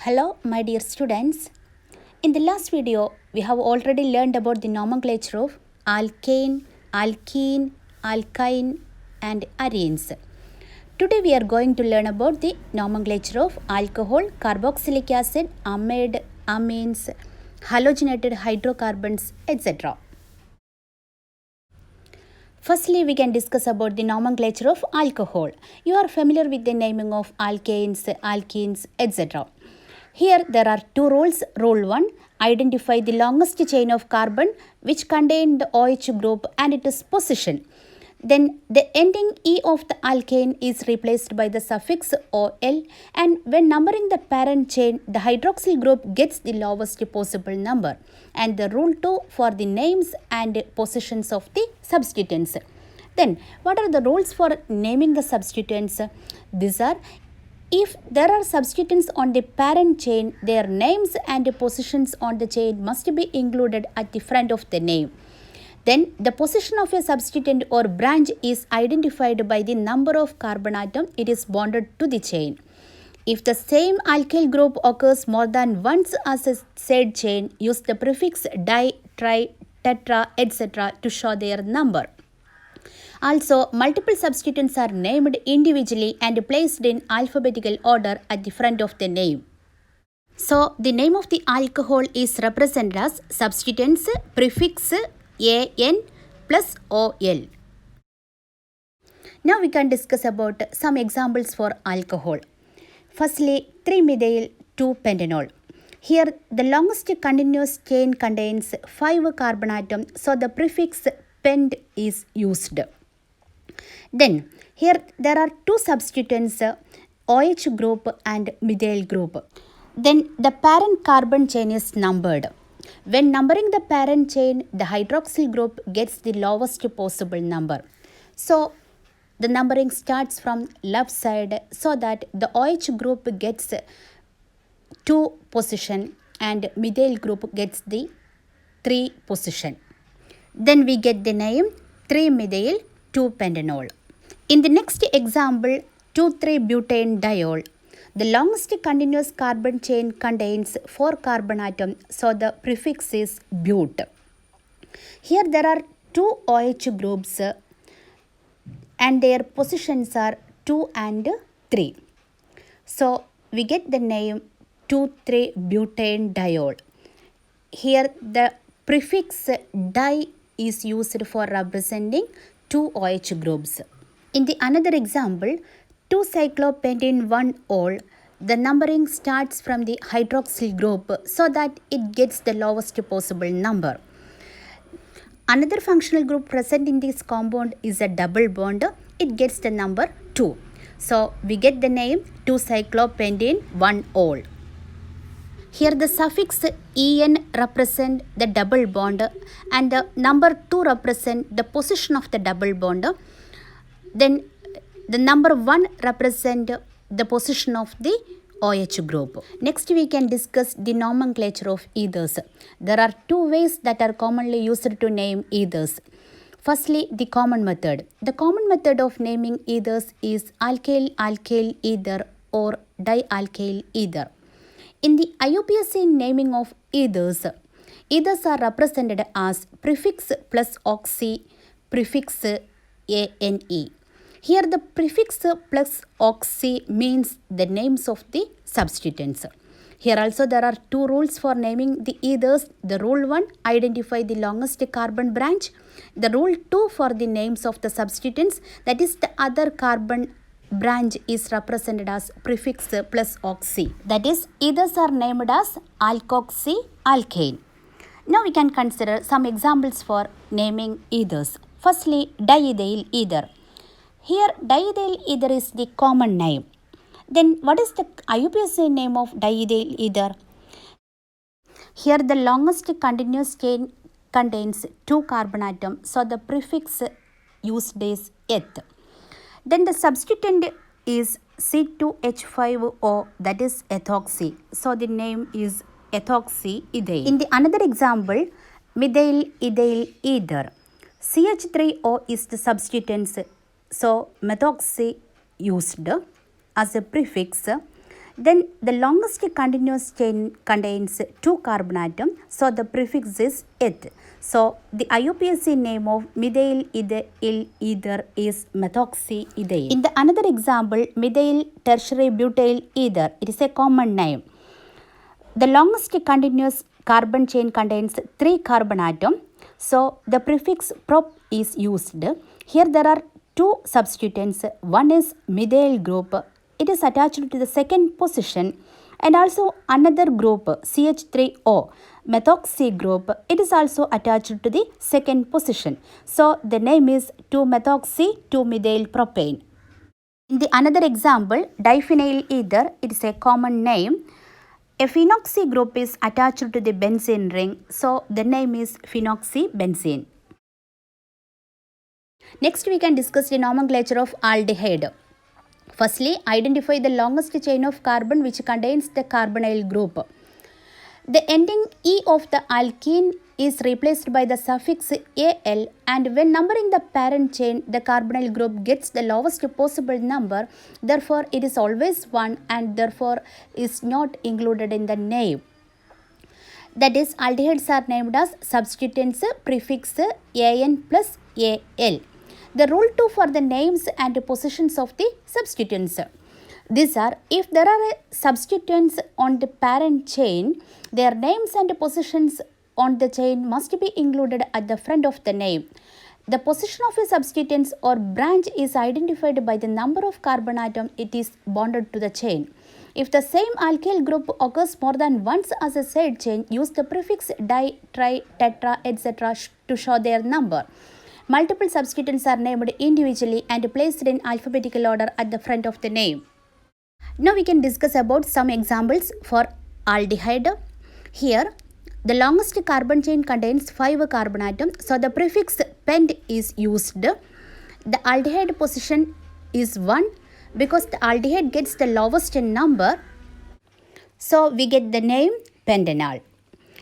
Hello, my dear students. In the last video, we have already learned about the nomenclature of alkane, alkene, alkyne, and arenes. Today, we are going to learn about the nomenclature of alcohol, carboxylic acid, amide, amines, halogenated hydrocarbons, etc. Firstly, we can discuss about the nomenclature of alcohol. You are familiar with the naming of alkanes, alkenes, etc. Here there are two rules. Rule 1, identify the longest chain of carbon which contain the OH group and its position. Then the ending E of the alkane is replaced by the suffix OL, and when numbering the parent chain, the hydroxyl group gets the lowest possible number. And the rule 2 for the names and positions of the substituents. Then what are the rules for naming the substituents? These are: if there are substituents on the parent chain, their names and positions on the chain must be included at the front of the name. Then the position of a substituent or branch is identified by the number of carbon atom it is bonded to the chain. If the same alkyl group occurs more than once as a said chain, use the prefix di, tri, tetra, etc. to show their number. Also, multiple substituents are named individually and placed in alphabetical order at the front of the name. So, the name of the alcohol is represented as substituents prefix AN plus OL. Now we can discuss about some examples for alcohol. Firstly, 3-methyl-2-pentanol. Here, the longest continuous chain contains 5 carbon atoms, so the prefix pent is used. Then, here there are two substituents, OH group and methyl group. Then, the parent carbon chain is numbered. When numbering the parent chain, the hydroxyl group gets the lowest possible number. So, the numbering starts from left side so that the OH group gets 2 position and methyl group gets the 3 position. Then we get the name 3-methyl-2-pentanol. In the next example, 2,3-butane-diol. The longest continuous carbon chain contains 4 carbon atoms, so the prefix is but. Here there are 2 OH groups and their positions are 2 and 3. So we get the name 2,3-butane-diol. Here the prefix di is used for representing 2 OH groups. In the another example, 2-cyclopentene-1-ol, the numbering starts from the hydroxyl group so that it gets the lowest possible number. Another functional group present in this compound is a double bond. It gets the number 2. So we get the name 2-cyclopentene-1-ol. Here the suffix En represent the double bond and the number 2 represent the position of the double bond. Then the number 1 represent the position of the OH group. Next we can discuss the nomenclature of ethers. There are 2 ways that are commonly used to name ethers. Firstly, the common method. The common method of naming ethers is alkyl-alkyl ether or dialkyl ether. In the IUPAC naming of ethers, ethers are represented as prefix plus oxy, prefix ANE. Here the prefix plus oxy means the names of the substituents. Here also there are 2 rules for naming the ethers. The rule 1, identify the longest carbon branch. The rule 2 for the names of the substituents, that is the other carbon branch is represented as prefix plus oxy. That is, ethers are named as alkoxy, alkane. Now we can consider some examples for naming ethers. Firstly, diethyl ether. Here diethyl ether is the common name. Then what is the IUPAC name of diethyl ether? Here the longest continuous chain contains 2 carbon atoms, so the prefix used is eth. Then the substituent is C2H5O, that is ethoxy. So the name is ethoxy ethyl. In the another example, methyl ethyl ether. CH3O is the substituent, so methoxy used as a prefix. Then the longest continuous chain contains 2 carbon atoms, so the prefix is eth. So the IUPAC name of methyl ether is methoxyethyl. In the another example, methyl tertiary butyl ether, it is a common name. The longest continuous carbon chain contains 3 carbon atoms, so the prefix prop is used. Here there are 2 substituents. One is methyl group, it is attached to the second position, and also another group CH3O, methoxy group, it is also attached to the second position. So the name is 2-methoxy-2-methyl propane. In the another example, diphenyl ether, it is a common name. A phenoxy group is attached to the benzene ring, so the name is phenoxybenzene. Next, we can discuss the nomenclature of aldehyde. Firstly, identify the longest chain of carbon which contains the carbonyl group. The ending E of the alkene is replaced by the suffix Al, and when numbering the parent chain, the carbonyl group gets the lowest possible number. Therefore, it is always 1 and therefore is not included in the name. That is, aldehydes are named as substituents prefix An plus Al. The rule 2 for the names and positions of the substituents. These are, if there are substituents on the parent chain, their names and positions on the chain must be included at the front of the name. The position of a substituent or branch is identified by the number of carbon atom it is bonded to the chain. If the same alkyl group occurs more than once as a side chain, use the prefix di, tri, tetra, etc. to show their number. Multiple substituents are named individually and placed in alphabetical order at the front of the name. Now we can discuss about some examples for aldehyde. Here, the longest carbon chain contains 5 carbon atoms, so the prefix pent is used. The aldehyde position is 1 because the aldehyde gets the lowest number, so we get the name pentanol.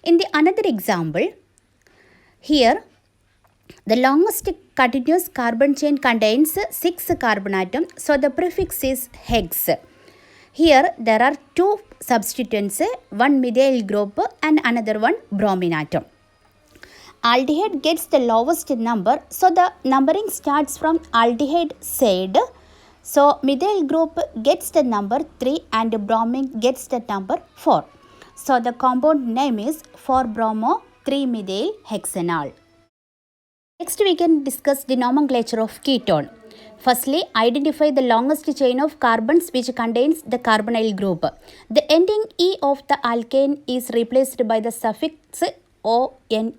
In the another example, here the longest continuous carbon chain contains 6 carbon atoms, so the prefix is hex. Here there are 2 substituents, one methyl group and another one bromine atom. Aldehyde gets the lowest number, so the numbering starts from aldehyde side. So methyl group gets the number 3 and bromine gets the number 4. So the compound name is 4-bromo-3-methyl-hexanol. Next we can discuss the nomenclature of ketone. Firstly, identify the longest chain of carbons which contains the carbonyl group. The ending E of the alkane is replaced by the suffix ONE,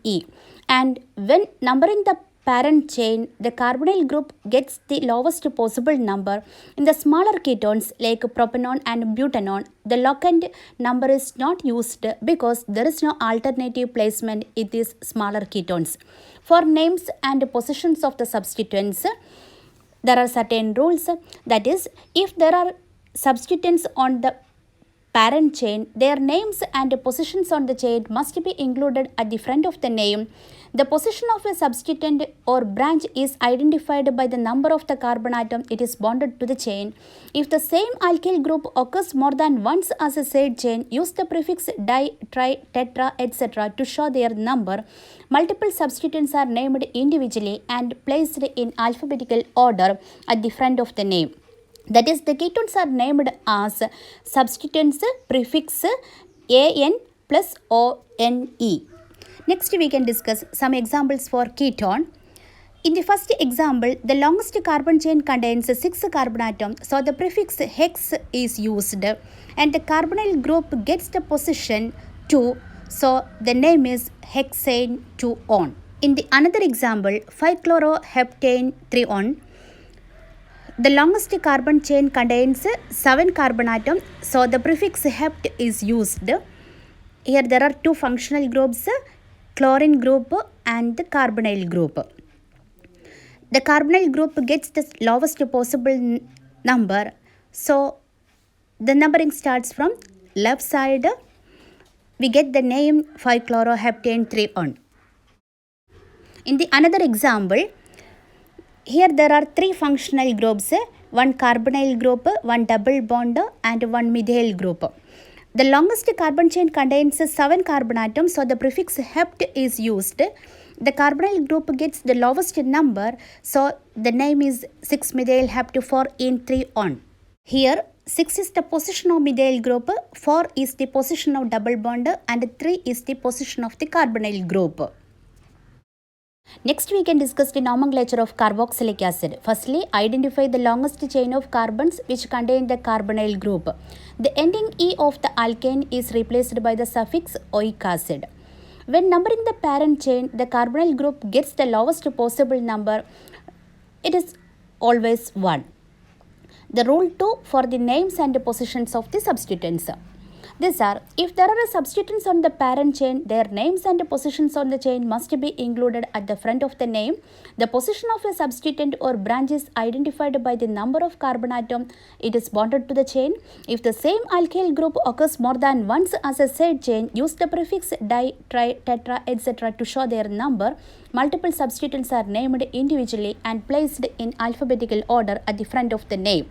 and when numbering the parent chain, the carbonyl group gets the lowest possible number. In the smaller ketones like propanone and butanone, the locant number is not used because there is no alternative placement in these smaller ketones. For names and positions of the substituents, there are certain rules. That is, if there are substituents on the parent chain, their names and positions on the chain must be included at the front of the name. The position of a substituent or branch is identified by the number of the carbon atom it is bonded to the chain. If the same alkyl group occurs more than once as a side chain, use the prefix di, tri, tetra, etc. to show their number. Multiple substituents are named individually and placed in alphabetical order at the front of the name. That is, the ketones are named as substituents prefix AN plus ONE. Next, we can discuss some examples for ketone. In the first example, the longest carbon chain contains 6 carbon atoms, so the prefix hex is used, and the carbonyl group gets the position 2, so the name is hexane 2-on. In the another example, 5-chloroheptane 3-on, the longest carbon chain contains 7 carbon atoms, so the prefix hept is used. Here there are 2 functional groups, chlorine group and the carbonyl group. The carbonyl group gets the lowest possible number, so the numbering starts from left side. We get the name 5-chloroheptane 3-on. In the another example, Here there are three functional groups, one carbonyl group, one double bond and one methyl group. The longest carbon chain contains 7 carbon atoms, so the prefix hept is used. The carbonyl group gets the lowest number, so the name is 6-methyl hept 4-ene-3-on. Here 6 is the position of methyl group, 4 is the position of double bond and 3 is the position of the carbonyl group. Next we can discuss the nomenclature of carboxylic acid. Firstly, identify the longest chain of carbons which contain the carbonyl group. The ending E of the alkane is replaced by the suffix oic acid. When numbering the parent chain, the carbonyl group gets the lowest possible number. It is always 1. The rule 2 for the names and positions of the substituents. These are, if there are substituents on the parent chain, their names and positions on the chain must be included at the front of the name. The position of a substituent or branch is identified by the number of carbon atom it is bonded to the chain. If the same alkyl group occurs more than once as a said chain, use the prefix di, tri, tetra, etc. to show their number. Multiple substituents are named individually and placed in alphabetical order at the front of the name.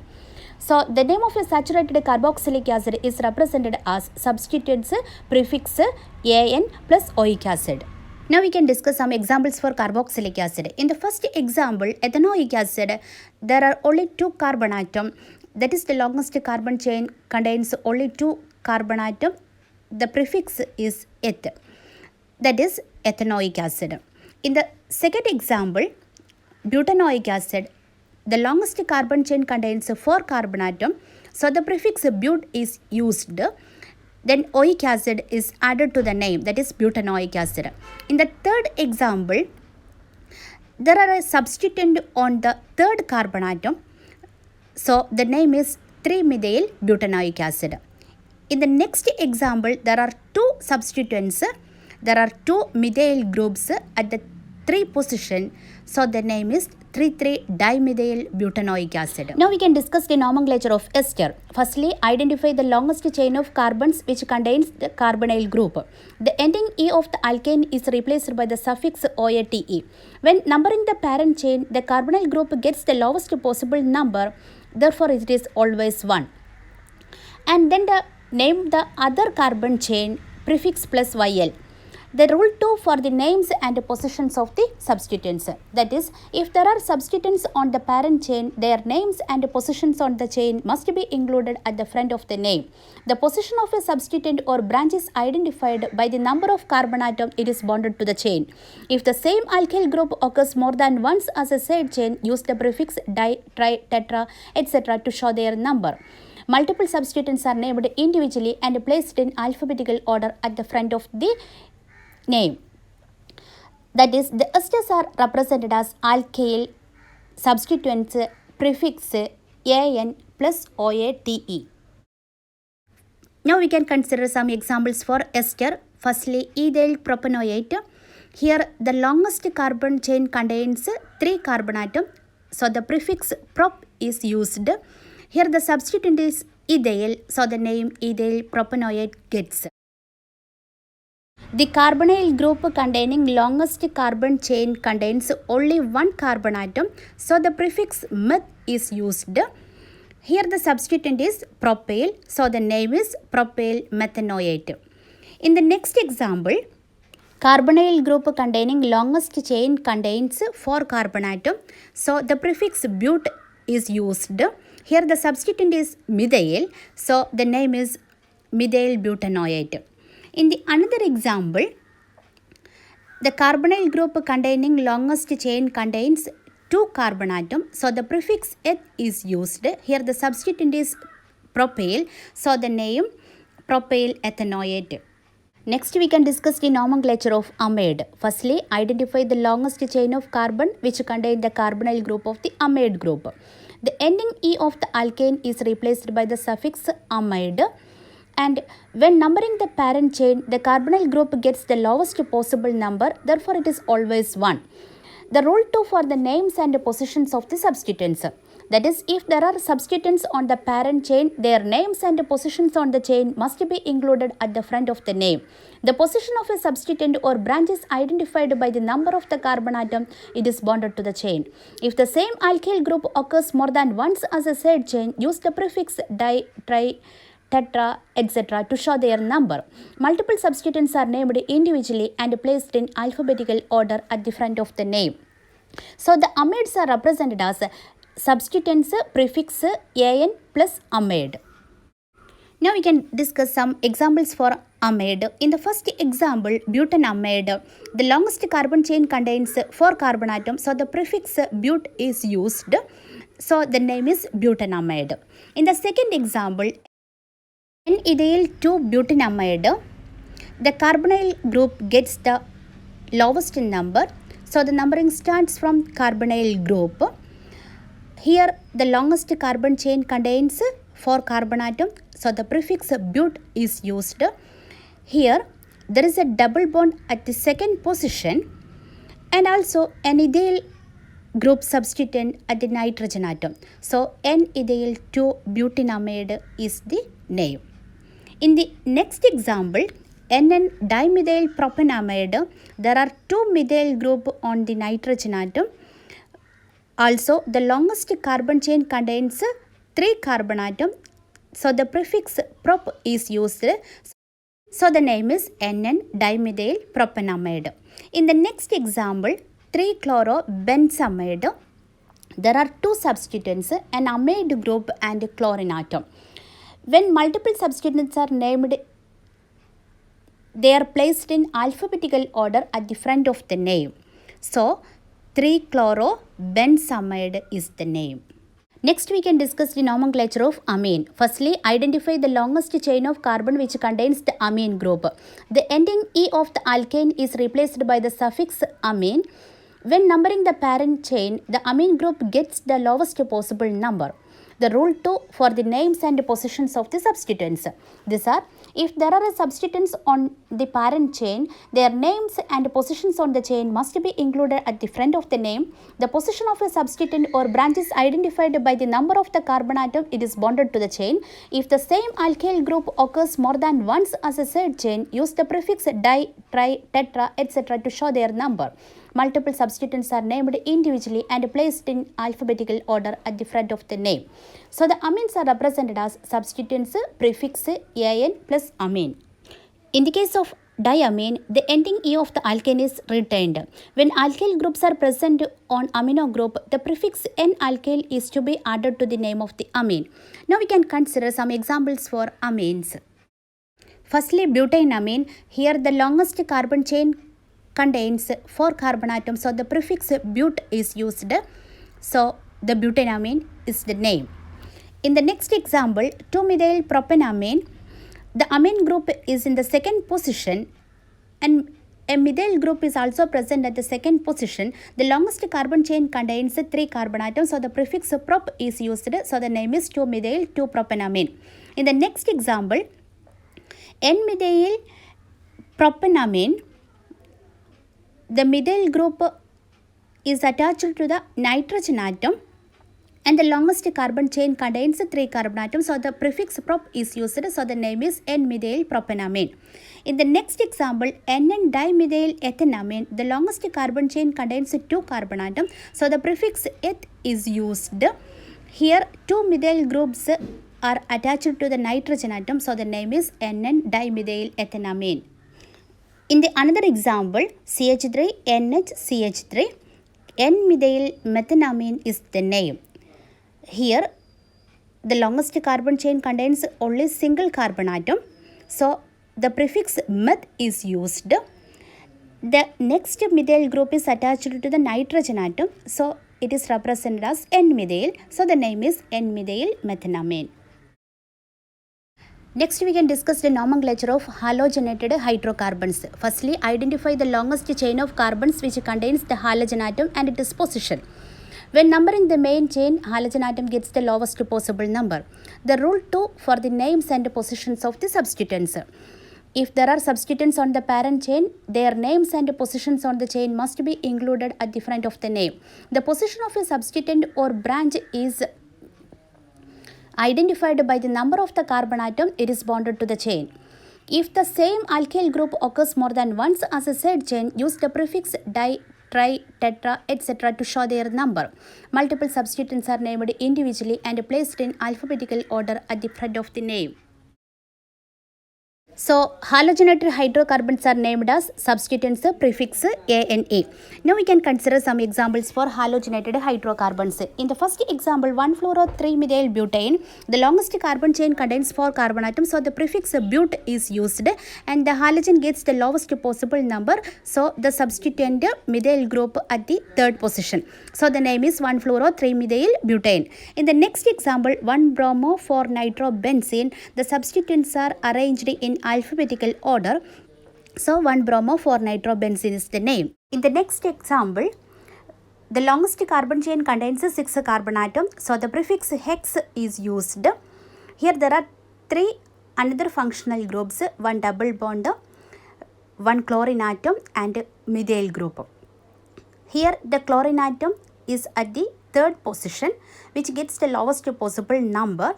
So, the name of a saturated carboxylic acid is represented as substituents prefix AN plus oic acid. Now, we can discuss some examples for carboxylic acid. In the first example, ethanoic acid, there are only 2 carbon atoms. That is the longest carbon chain contains only 2 carbon atoms. The prefix is eth. That is ethanoic acid. In the second example, butanoic acid, the longest carbon chain contains 4 carbon atoms, so the prefix but is used. Then oic acid is added to the name, that is butanoic acid. In the third example, there are a substituent on the third carbon atom, so the name is 3-methyl butanoic acid. In the next example, there are 2 substituents, there are 2 methyl groups at the 3 position, so the name is 3,3-dimethyl butanoic acid. Now we can discuss the nomenclature of ester. Firstly, identify the longest chain of carbons which contains the carbonyl group. The ending E of the alkane is replaced by the suffix oate. When numbering the parent chain, the carbonyl group gets the lowest possible number, therefore it is always 1. And then name the other carbon chain prefix plus YL. The rule 2 for the names and positions of the substituents. That is, if there are substituents on the parent chain, their names and positions on the chain must be included at the front of the name. The position of a substituent or branch is identified by the number of carbon atom it is bonded to the chain. If the same alkyl group occurs more than once as a said chain, use the prefix di, tri, tetra, etc. to show their number. Multiple substituents are named individually and placed in alphabetical order at the front of the name. That is, the esters are represented as alkyl substituents prefix AN plus OATE. Now we can consider some examples for ester. Firstly, ethyl propanoate. Here the longest carbon chain contains 3 carbon atoms, so the prefix prop is used. Here the substituent is ethyl, so the name ethyl propanoate gets. The carbonyl group containing longest carbon chain contains only 1 carbon atom, so the prefix meth is used. Here the substituent is propyl, so the name is propyl methanoate. In the next example, carbonyl group containing longest chain contains 4 carbon atom, so the prefix but is used. Here the substituent is methyl, so the name is methyl butanoate. In the another example, the carbonyl group containing longest chain contains 2 carbon atoms, so the prefix eth is used. Here the substituent is propyl, so the name propyl ethanoate. Next we can discuss the nomenclature of amide. Firstly, identify the longest chain of carbon which contain the carbonyl group of the amide group. The ending E of the alkane is replaced by the suffix amide. And when numbering the parent chain, the carbonyl group gets the lowest possible number, therefore it is always 1. The rule 2 for the names and positions of the substituents. That is, if there are substituents on the parent chain, their names and positions on the chain must be included at the front of the name. The position of a substituent or branch is identified by the number of the carbon atom it is bonded to the chain. If the same alkyl group occurs more than once as a side chain, use the prefix di, tri, tetra, etc. to show their number. Multiple substituents are named individually and placed in alphabetical order at the front of the name. So the amides are represented as substituents prefix an plus amide. Now we can discuss some examples for amide. In the first example, butanamide, the longest carbon chain contains 4 carbon atoms, so the prefix but is used, so the name is butanamide. In the second example, N-ethyl 2-butanamide, the carbonyl group gets the lowest number, so the numbering starts from carbonyl group. Here the longest carbon chain contains 4 carbon atoms, so the prefix but is used. Here there is a double bond at the second position and also an ethyl group substituent at the nitrogen atom. So N-ethyl 2-butanamide is the name. In the next example, NN-dimethyl propanamide, there are 2 methyl group on the nitrogen atom. Also, the longest carbon chain contains 3 carbon atoms, so the prefix prop is used. So the name is NN-dimethyl propanamide. In the next example, 3-chloro-benzamide, there are 2 substituents, an amide group and a chlorine atom. When multiple substituents are named, they are placed in alphabetical order at the front of the name. So 3-chloro-benzamide is the name. Next we can discuss the nomenclature of amine. Firstly, identify the longest chain of carbon which contains the amine group. The ending E of the alkane is replaced by the suffix amine. When numbering the parent chain, the amine group gets the lowest possible number. The rule 2 for the names and positions of the substituents. These are, if there are substituents on the parent chain, their names and positions on the chain must be included at the front of the name. The position of a substituent or branch is identified by the number of the carbon atom it is bonded to the chain. If the same alkyl group occurs more than once as a side chain, use the prefix di, tri, tetra, etc. to show their number. Multiple substituents are named individually and placed in alphabetical order at the front of the name. So the amines are represented as substituents prefix an plus amine. In the case of diamine, the ending E of the alkane is retained. When alkyl groups are present on amino group, the prefix N-alkyl is to be added to the name of the amine. Now we can consider some examples for amines. Firstly, butanamine. Here the longest carbon chain contains 4 carbon atoms, so the prefix but is used. So the butanamine is the name. In the next example, 2-methyl propanamine, the amine group is in the second position and a methyl group is also present at the second position. The longest carbon chain contains 3 carbon atoms, so the prefix prop is used. So the name is 2-methyl 2-propanamine. In the next example, N-methyl propanamine, the methyl group is attached to the nitrogen atom and the longest carbon chain contains 3 carbon atoms, so the prefix prop is used. So the name is N-methyl propanamine. In the next example, NN-dimethyl ethanamine, the longest carbon chain contains 2 carbon atoms, so the prefix eth is used. Here 2 methyl groups are attached to the nitrogen atom, so the name is NN-dimethyl ethanamine. In the another example, CH3, NHCH3, N-methyl methanamine is the name. Here, the longest carbon chain contains only single carbon atom, so the prefix meth is used. The next methyl group is attached to the nitrogen atom, so it is represented as N-methyl, so the name is N-methyl methanamine. Next, we can discuss the nomenclature of halogenated hydrocarbons. Firstly, identify the longest chain of carbons which contains the halogen atom and its position. When numbering the main chain, halogen atom gets the lowest possible number. The rule 2 for the names and positions of the substituents. If there are substituents on the parent chain, their names and positions on the chain must be included at the front of the name. The position of a substituent or branch is identified by the number of the carbon atom it is bonded to the chain. If the same alkyl group occurs more than once as a said chain, use the prefix di, tri, tetra, etc. to show their number. Multiple substituents are named individually and placed in alphabetical order at the front of the name. So, halogenated hydrocarbons are named as substituents prefix ANA. Now, we can consider some examples for halogenated hydrocarbons. In the first example, 1-fluoro-3-methyl butane, the longest carbon chain contains 4 carbon atoms. So, the prefix but is used and the halogen gets the lowest possible number. So, the substituent methyl group at the third position. So, the name is 1-fluoro-3-methyl butane. In the next example, 1-bromo-4-nitrobenzene, the substituents are arranged in alphabetical order. So 1-bromo-4-nitrobenzene is the name. In the next example, the longest carbon chain contains 6 carbon atoms. So the prefix hex is used. Here there are 3 another functional groups, 1 double bond, 1 chlorine atom and methyl group. Here the chlorine atom is at the third position, which gets the lowest possible number,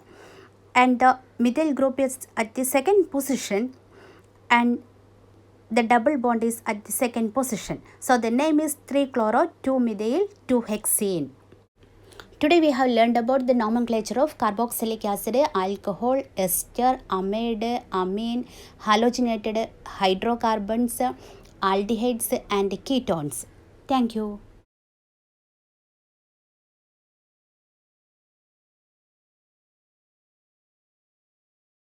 and the methyl group is at the second position and the double bond is at the second position. So the name is 3-chloro-2-methyl-2-hexane. Today we have learned about the nomenclature of carboxylic acid, alcohol, ester, amide, amine, halogenated hydrocarbons, aldehydes and ketones. Thank you.